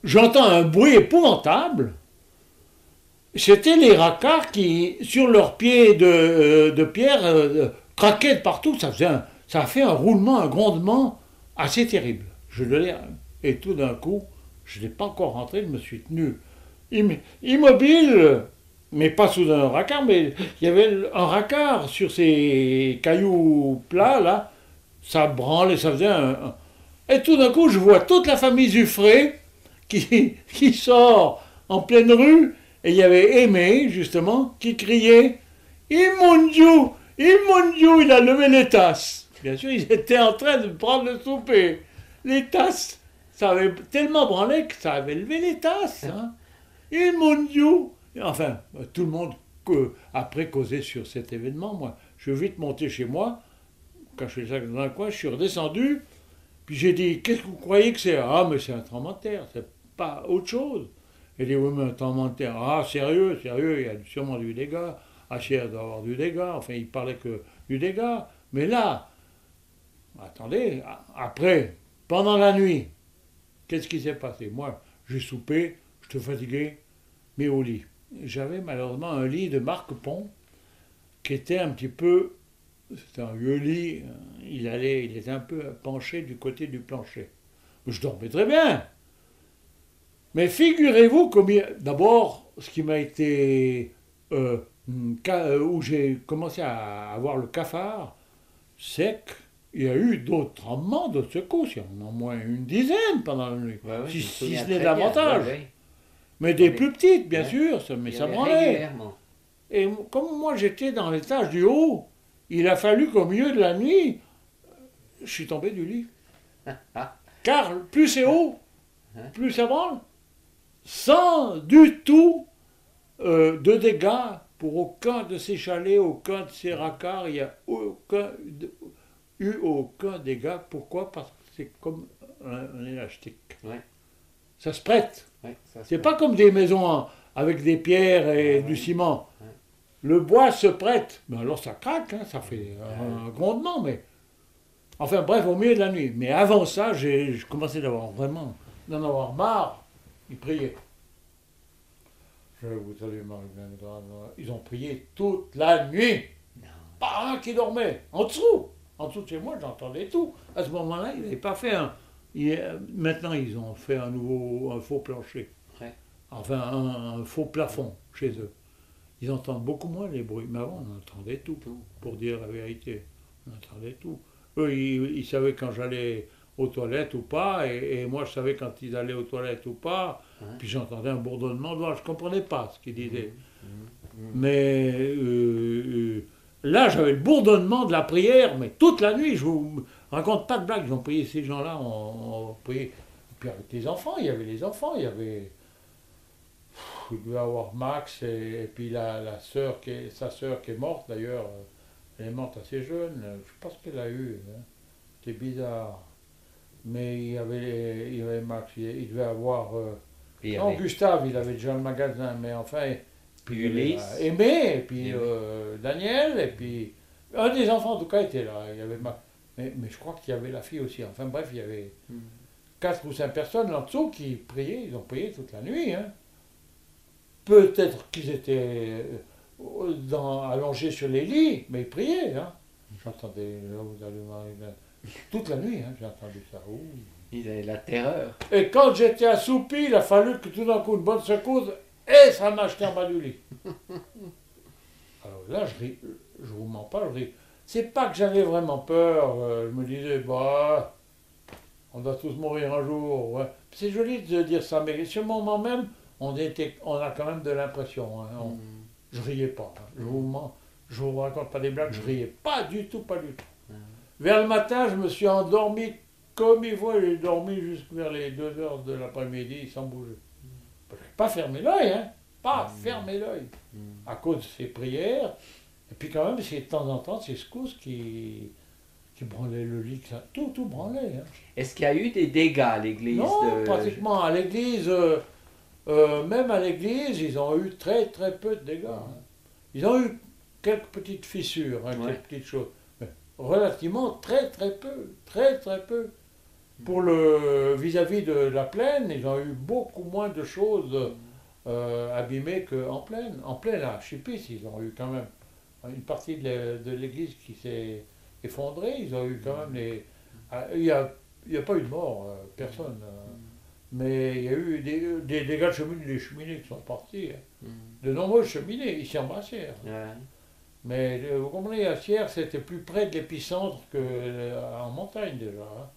j'entends un bruit épouvantable. C'était les racards qui, sur leurs pieds de pierre, craquaient de partout. Ça a fait un roulement, un grondement assez terrible. Et tout d'un coup, je n'ai pas encore rentré, je me suis tenu immobile, mais pas sous un racard, mais il y avait un racard sur ces cailloux plats, là. Ça branlait, ça faisait Et tout d'un coup, je vois toute la famille Zuffré qui sort en pleine rue. Et il y avait Aimé, justement, qui criait Immondiou, Immondiou, il a levé les tasses. Bien sûr, ils étaient en train de prendre le souper. Les tasses, ça avait tellement branlé que ça avait levé les tasses. Hein. Immondiou. Enfin, tout le monde, après, causait sur cet événement. Moi, je suis vite monté chez moi, caché le sac dans un coin, je suis redescendu, puis j'ai dit qu'est-ce que vous croyez que c'est? Ah, mais c'est un tremblement de terre, c'est pas autre chose. Il dit oui, mais un tremblement de terre. Ah, sérieux, sérieux, il y a sûrement du dégât. HR doit avoir du dégât. Enfin, il parlait que du dégât. Mais là, attendez, après, pendant la nuit, qu'est-ce qui s'est passé? Moi, j'ai soupé, j'étais fatigué, mais au lit. J'avais malheureusement un lit de Marc Pont qui était un petit peu. C'était un vieux lit, il était un peu penché du côté du plancher. Je dormais très bien. Mais figurez-vous d'abord, ce qui m'a été... où j'ai commencé à avoir le cafard, c'est qu'il y a eu d'autres tremblements, d'autres secousses. Il y en a au moins une dizaine pendant la nuit, ouais, si ce n'est davantage. Ouais. Mais des plus petites, bien sûr, mais ça branlait. Régulièrement. Et comme moi j'étais dans l'étage du haut, il a fallu qu'au milieu de la nuit, je suis tombé du lit. Car plus c'est haut, plus ça branle. Sans du tout de dégâts pour aucun de ces chalets, aucun de ces racards. Il n'y a eu aucun dégât. Pourquoi? Parce que c'est comme un élastique. Ouais. Ça se prête. Ouais, c'est pas comme des maisons avec des pierres et du ciment. Ouais. Le bois se prête. Mais alors ça craque, hein, ça fait un grondement. Mais enfin bref, au milieu de la nuit. Mais avant ça, j'ai commencé d'en avoir marre. Ils priaient. Je vous salue, Marie-Madeleine. Ils ont prié toute la nuit. Non. Pas un qui dormait. En dessous de chez moi, j'entendais tout. À ce moment-là, ils n'avaient pas fait maintenant, ils ont fait un faux plancher. Ouais. Enfin, un faux plafond chez eux. Ils entendent beaucoup moins les bruits. Mais avant, on entendait tout. Pour dire la vérité. On entendait tout. Eux, ils savaient quand j'allais aux toilettes ou pas, et moi je savais quand ils allaient aux toilettes ou pas, puis j'entendais un bourdonnement, je ne comprenais pas ce qu'ils disaient. Mais là j'avais le bourdonnement de la prière, mais toute la nuit, je vous raconte pas de blague, ils ont prié ces gens-là, on prié. Puis avec les enfants, il y avait les enfants, il devait avoir Max, et puis sa sœur qui est morte d'ailleurs, elle est morte assez jeune, je ne sais pas ce qu'elle a eu, hein. C'était bizarre. Mais il y avait Max, il devait avoir... Gustave, il avait déjà le magasin, mais enfin... Puis Ulysse. Aimé, et puis Daniel, et puis... Un des enfants, en tout cas, était là. Il y avait mais je crois qu'il y avait la fille aussi. Enfin bref, il y avait 4 ou 5 personnes là en dessous qui priaient. Ils ont prié toute la nuit. Hein. Peut-être qu'ils étaient allongés sur les lits, mais ils priaient. Hein. J'entendais... Toute la nuit, hein, j'ai entendu ça. Ouh. Il avait la terreur. Et quand j'étais assoupi, il a fallu que tout d'un coup, une bonne secousse, et ça m'a jeté en bas du lit. Alors là, je ris, je vous mens pas, je ris. C'est pas que j'avais vraiment peur, je me disais, bah, on doit tous mourir un jour. Ouais. C'est joli de dire ça, mais sur le moment même, on a quand même de l'impression. Hein, je riais pas, hein, je vous raconte pas des blagues, je riais pas du tout, pas du tout. Vers le matin, je me suis endormi comme il faut, j'ai dormi jusqu'à les 2h de l'après-midi sans bouger. Je n'ai pas fermé l'œil, hein, pas fermé l'œil, à cause de ces prières, et puis quand même, c'est de temps en temps ces secousses qui branlaient le lit, tout branlait. Hein. Est-ce qu'il y a eu des dégâts à l'église? Non, pratiquement, à l'église, même à l'église, ils ont eu très très peu de dégâts. Hein. Ils ont eu quelques petites fissures, hein, quelques petites choses. Relativement très peu. Pour le vis-à-vis de la plaine, ils ont eu beaucoup moins de choses abîmées qu'en plaine. En plaine, à Chipis, ils ont eu quand même une partie de l'église qui s'est effondrée. Ils ont eu quand même les. Il y a pas eu de mort, personne. Mais il y a eu des dégâts de cheminée, des cheminées qui sont partis. De nombreuses cheminées, ici en Bassière. Ouais. Mais vous comprenez, à Sierre, c'était plus près de l'épicentre qu'en montagne déjà. Hein.